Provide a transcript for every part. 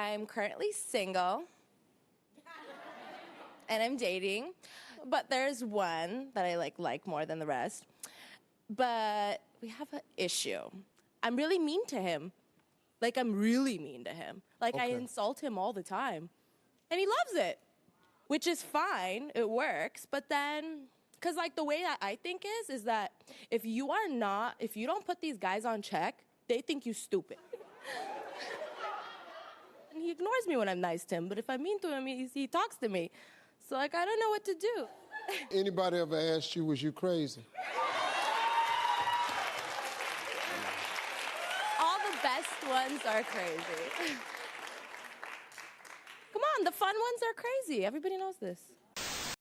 I'm currently single. And I'm dating. But there's one that I like more than the rest. But we have an issue. I'm really mean to him. I'm really mean to him. I insult him all the time. And he loves it, which is fine. It works. But then, because, the way that I think is that if you don't put these guys on check, they think you stupid. And he ignores me when I'm nice to him. But if I'm mean to him, he talks to me. So, I don't know what to do. Anybody ever asked you, was you crazy? Best ones are crazy. Come on, the fun ones are crazy. Everybody knows this.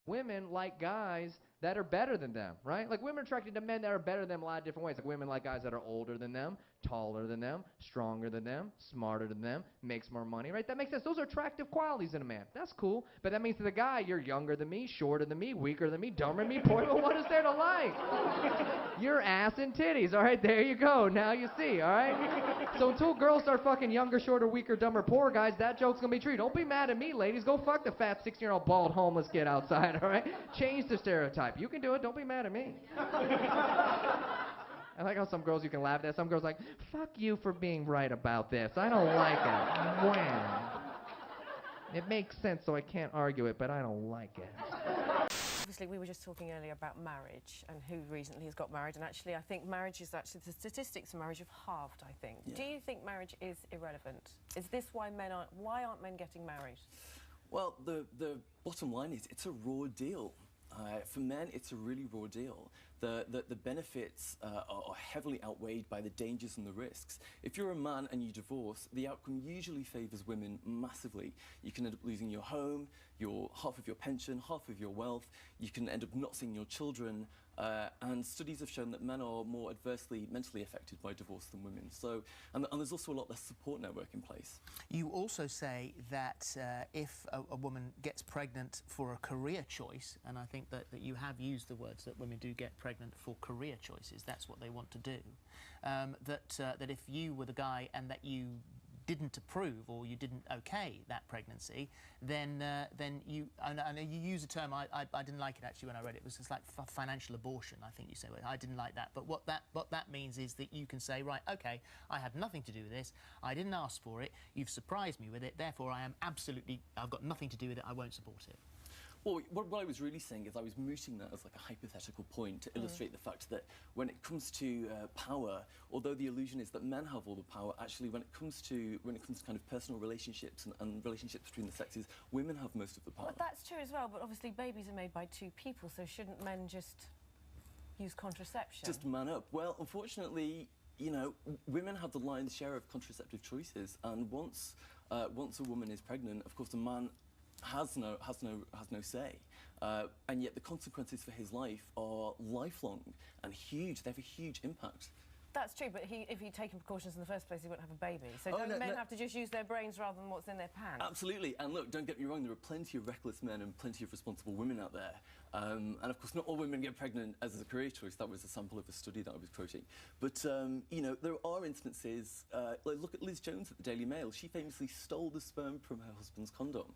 Women like guys that are better than them, right? Women are attracted to men that are better than them a lot of different ways. Women like guys that are older than them, taller than them, stronger than them, smarter than them, makes more money, right? That makes sense. Those are attractive qualities in a man. That's cool. But that means to the guy, you're younger than me, shorter than me, weaker than me, dumber than me, poor. Well, what is there to like? Your ass and titties. All right, there you go. Now you see, all right? So until girls start fucking younger, shorter, weaker, dumber, poor guys, that joke's going to be true. Don't be mad at me, ladies. Go fuck the fat 16-year-old bald homeless kid outside, all right? Change the stereotype. You can do it. Don't be mad at me. I like how some girls you can laugh at. Some girls like, fuck you for being right about this. I don't like it. When? It makes sense, so I can't argue it, but I don't like it. Obviously, we were just talking earlier about marriage and who recently has got married, and actually, I think marriage is actually, the statistics of marriage have halved, I think. Yeah. Do you think marriage is irrelevant? Is this why why aren't men getting married? Well, the bottom line is it's a raw deal. For men, it's a really raw deal. The benefits are heavily outweighed by the dangers and the risks. If you're a man and you divorce, the outcome usually favours women massively. You can end up losing your home, half of your pension, half of your wealth. You can end up not seeing your children. And studies have shown that men are more adversely mentally affected by divorce than women. So, and there's also a lot less support network in place. You also say that if a woman gets pregnant for a career choice, and I think that you have used the words that women do get pregnant for career choices, that's what they want to do, that if you were the guy and that you didn't approve or you didn't okay that pregnancy, then you, I know you use a term, I didn't like it actually when I read it, it was just like financial abortion, I think you say. Well, I didn't like that, but what that means is that you can say, right, okay, I had nothing to do with this, I didn't ask for it, you've surprised me with it, therefore I've got nothing to do with it, I won't support it. Well, what I was really saying is I was mooting that as like a hypothetical point to illustrate the fact that when it comes to power, although the illusion is that men have all the power, actually when it comes to kind of personal relationships and relationships between the sexes, women have most of the power. Well, that's true as well, but obviously babies are made by two people, so shouldn't men just use contraception? Just man up. Well, unfortunately, you know, women have the lion's share of contraceptive choices, and once a woman is pregnant, of course, the man has no say, and yet the consequences for his life are lifelong and huge. They have a huge impact. That's true, but if he'd taken precautions in the first place, he wouldn't have a baby. So don't men have to just use their brains rather than what's in their pants? Absolutely. And look, don't get me wrong, there are plenty of reckless men and plenty of responsible women out there. And of course, not all women get pregnant as a career choice. That was a sample of a study that I was quoting. But, you know, there are instances, like look at Liz Jones at the Daily Mail. She famously stole the sperm from her husband's condom.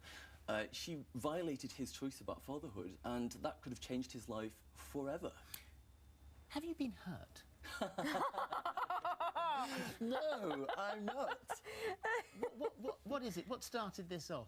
She violated his choice about fatherhood, and that could have changed his life forever. Have you been hurt? No, I'm not. What is it? What started this off?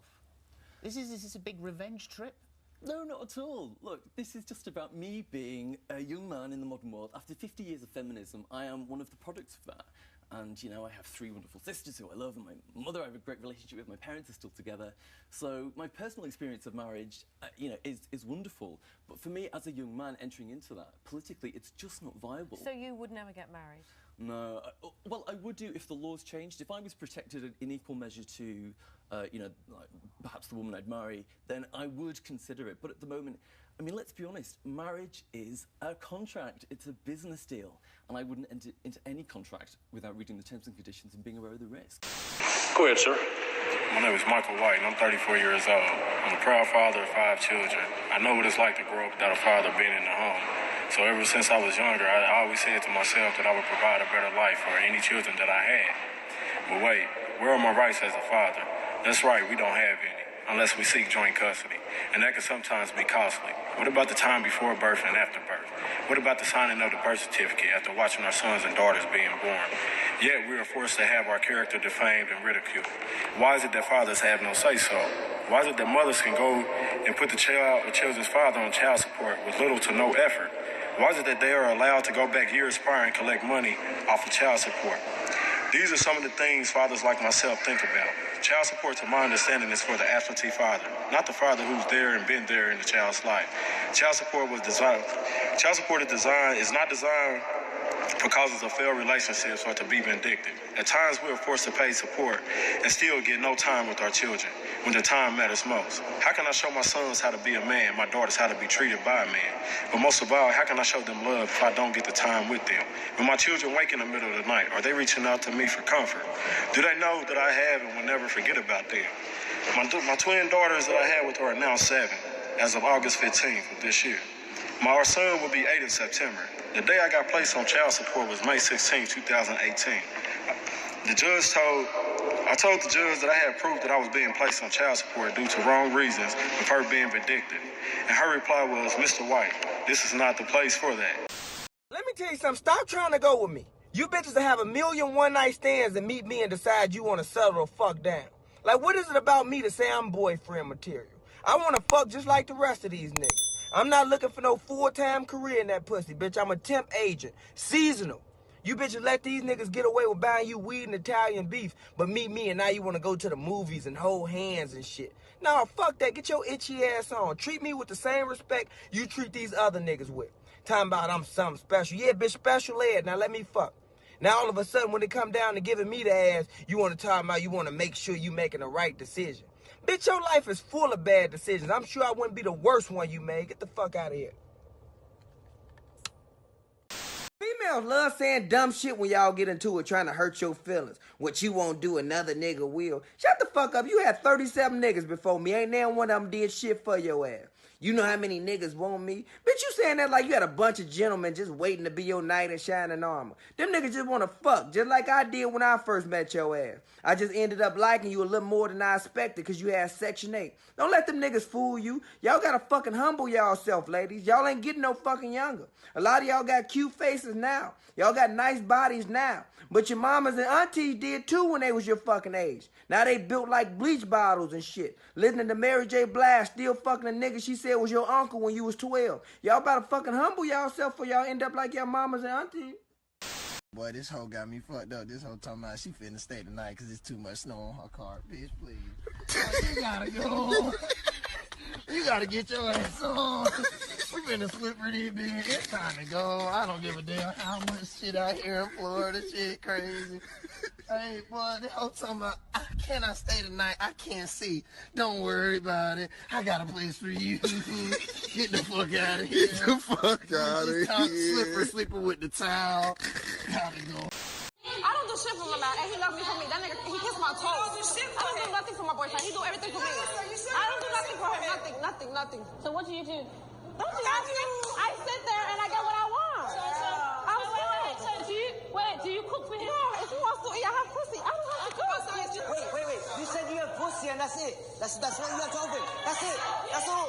Is this a big revenge trip? No, not at all. Look, this is just about me being a young man in the modern world. After 50 years of feminism, I am one of the products of that. And, you know, I have 3 wonderful sisters who I love, and my mother I have a great relationship with. My parents are still together. So my personal experience of marriage, you know, is wonderful. But for me, as a young man entering into that, politically, it's just not viable. So you would never get married? No. Well, I would do if the laws changed. If I was protected in equal measure to, you know, like perhaps the woman I'd marry, then I would consider it. But at the moment, I mean, let's be honest, marriage is a contract. It's a business deal. And I wouldn't enter into any contract without reading the terms and conditions and being aware of the risk. Go ahead, sir. My name is Michael White, and I'm 34 years old. I'm a proud father of 5 children. I know what it's like to grow up without a father being in the home. So ever since I was younger, I always said to myself that I would provide a better life for any children that I had. But wait, where are my rights as a father? That's right, we don't have any, unless we seek joint custody. And that can sometimes be costly. What about the time before birth and after birth? What about the signing of the birth certificate after watching our sons and daughters being born? Yet we are forced to have our character defamed and ridiculed. Why is it that fathers have no say-so? Why is it that mothers can go and put the children's father on child support with little to no effort? Why is it that they are allowed to go back years prior and collect money off of child support? These are some of the things fathers like myself think about. Child support, to my understanding, is for the absentee father, not the father who's there and been there in the child's life. Child support is not designed for causes of failed relationships or to be vindictive. At times, we are forced to pay support and still get no time with our children when the time matters most. How can I show my sons how to be a man, my daughters how to be treated by a man? But most of all, how can I show them love if I don't get the time with them? When my children wake in the middle of the night, are they reaching out to me for comfort? Do they know that I have and will never forget about them? My twin daughters that I had with her are now 7, as of August 15th of this year. My son will be 8 in September. The day I got placed on child support was May 16, 2018. I told the judge that I had proof that I was being placed on child support due to wrong reasons of her being vindictive. And her reply was, "Mr. White, this is not the place for that." Let me tell you something. Stop trying to go with me. You bitches that have a million one-night stands and meet me and decide you want to settle the fuck down. Like, what is it about me to say I'm boyfriend material? I want to fuck just like the rest of these niggas. I'm not looking for no full-time career in that pussy, bitch. I'm a temp agent. Seasonal. You bitches let these niggas get away with buying you weed and Italian beef, but meet me and now you want to go to the movies and hold hands and shit. Nah, fuck that. Get your itchy ass on. Treat me with the same respect you treat these other niggas with. Talking about I'm something special. Yeah, bitch, special ed. Now let me fuck. Now all of a sudden when it come down to giving me the ass, you want to talk about you want to make sure you making the right decision. Bitch, your life is full of bad decisions. I'm sure I wouldn't be the worst one you made. Get the fuck out of here. Females love saying dumb shit when y'all get into it trying to hurt your feelings. What you won't do, another nigga will. Shut the fuck up. You had 37 niggas before me. Ain't now one of them did shit for your ass. You know how many niggas want me? Bitch, you saying that like you had a bunch of gentlemen just waiting to be your knight in shining armor. Them niggas just want to fuck, just like I did when I first met your ass. I just ended up liking you a little more than I expected because you had Section 8. Don't let them niggas fool you. Y'all gotta fucking humble y'all self, ladies. Y'all ain't getting no fucking younger. A lot of y'all got cute faces now. Y'all got nice bodies now. But your mamas and aunties did too when they was your fucking age. Now they built like bleach bottles and shit. Listening to Mary J. Blige still fucking a nigga she said was your uncle when you was 12. Y'all better fucking humble y'all self or y'all end up like your mamas and aunties. Boy, this hoe got me fucked up. This hoe talking about she finna stay tonight because it's too much snow on her car. Bitch, please. Oh, you gotta go. You gotta get your ass on. We finna slip for these bitch. It's time to go. I don't give a damn how much shit out here in Florida. Shit crazy. Hey, boy, they all talking about, can I stay tonight? I can't see. Don't worry about it. I got a place for you. Get the fuck out of here. Get the fuck out of here. Slipper with the towel. Gotta go. I don't do shit for my man, and he loves me for me. That nigga, he kissed my toes. I don't do nothing for my boyfriend. He do everything for me. I don't do nothing for him. Nothing. So what do you do? Don't you ask me? I sit there and I get what I want. I'm sorry. So do you cook for him? Yeah, if he wants to eat, I have pussy. I don't have to cook. Wait. You said you have pussy and that's it. That's what you have to open. That's it. That's all.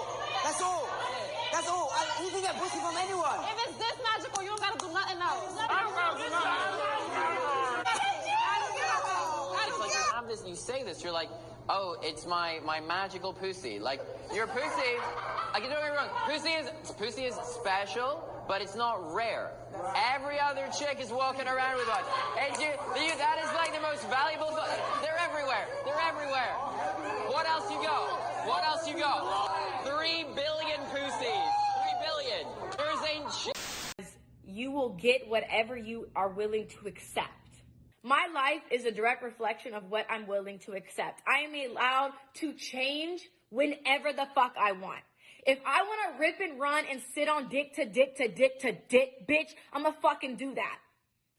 You can get pussy from anyone. If it's this magical, you don't gotta do nothing else. I don't gotta do nothing. Have this, you say this, you're like, oh, it's my magical pussy. Like, your pussy, like, don't get me wrong, pussy is special, but it's not rare. Every other chick is walking around with one. And that is like the most valuable, they're everywhere. What else you got? 3 billion pussies. 3 billion. Yours ain't shit. You will get whatever you are willing to accept. My life is a direct reflection of what I'm willing to accept. I am allowed to change whenever the fuck I want. If I want to rip and run and sit on dick to dick to dick to dick, bitch, I'm gonna fucking do that.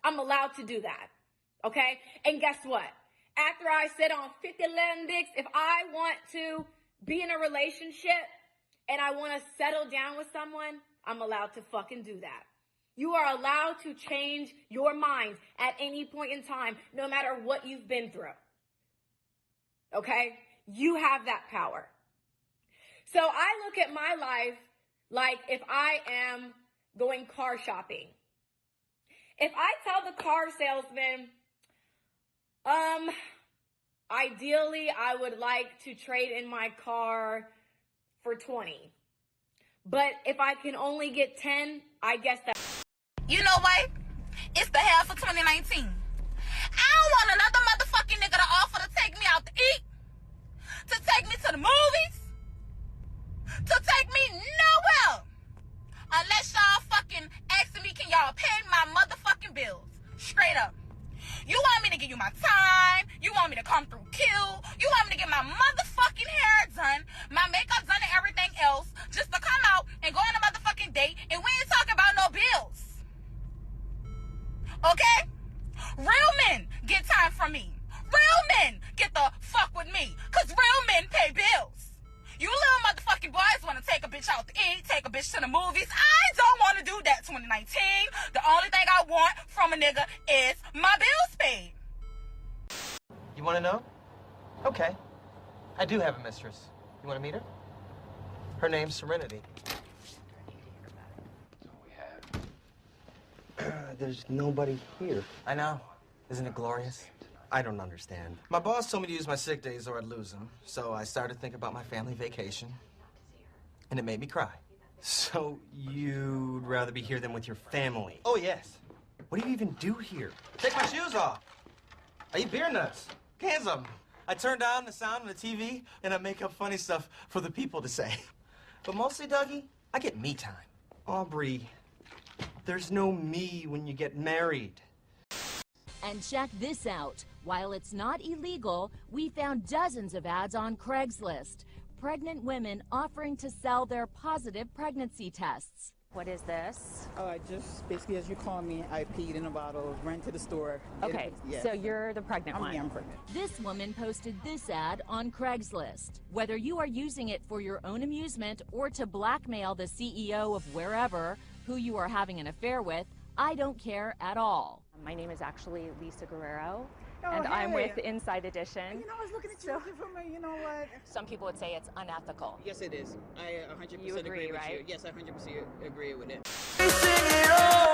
I'm allowed to do that. Okay? And guess what? After I sit on 50 11 dicks, if I want to be in a relationship and I want to settle down with someone, I'm allowed to fucking do that. You are allowed to change your mind at any point in time, no matter what you've been through. okay? You have that power. So I look at my life like if I am going car shopping. If I tell the car salesman, ideally I would like to trade in my car for 20. But if I can only get 10, I guess that. You know what? It's the half of 2019. I don't want another motherfucking nigga to offer to take me out to eat, to take me to the movies, to take me nowhere. Unless y'all fucking asking me, can y'all pay my motherfucking bills? Straight up. You want me to give you my time, you want me to come through kill, you want me to get my motherfucking hair done, my makeup done and everything else, just to come out and go on a motherfucking date, and we ain't talking about no bills. Okay? Real men get time from me. Real men get the fuck with me, cause real men pay bills. You little motherfucking boys want to take a bitch out to eat, take a bitch to the movies. I don't want to do that 2019. The only thing I want from a nigga is my bills paid. You want to know? Okay. I do have a mistress. You want to meet her? Her name's Serenity. There's nobody here. I know. Isn't it glorious? I don't understand. My boss told me to use my sick days or I'd lose them, so I started thinking about my family vacation, and it made me cry. So you'd rather be here than with your family? Oh, yes. What do you even do here? Take my shoes off. I eat beer nuts. Cans of them. I turn down the sound of the TV, and I make up funny stuff for the people to say. But mostly, Dougie, I get me time. Aubrey, there's no me when you get married. And check this out. While it's not illegal, we found dozens of ads on Craigslist. Pregnant women offering to sell their positive pregnancy tests. What is this? Oh, I just, basically, as you call me, I peed in a bottle, ran to the store. Okay, so you're the pregnant one. I'm pregnant. This woman posted this ad on Craigslist. Whether you are using it for your own amusement or to blackmail the CEO of wherever, who you are having an affair with, I don't care at all. My name is actually Lisa Guerrero, Oh, and I'm hey. with Inside Edition. You know, I was looking at you, looking for me, you know what? Some people would say it's unethical. Yes, it is. I 100% You agree, with right? you. Yes, I 100% agree with it. Sing it all.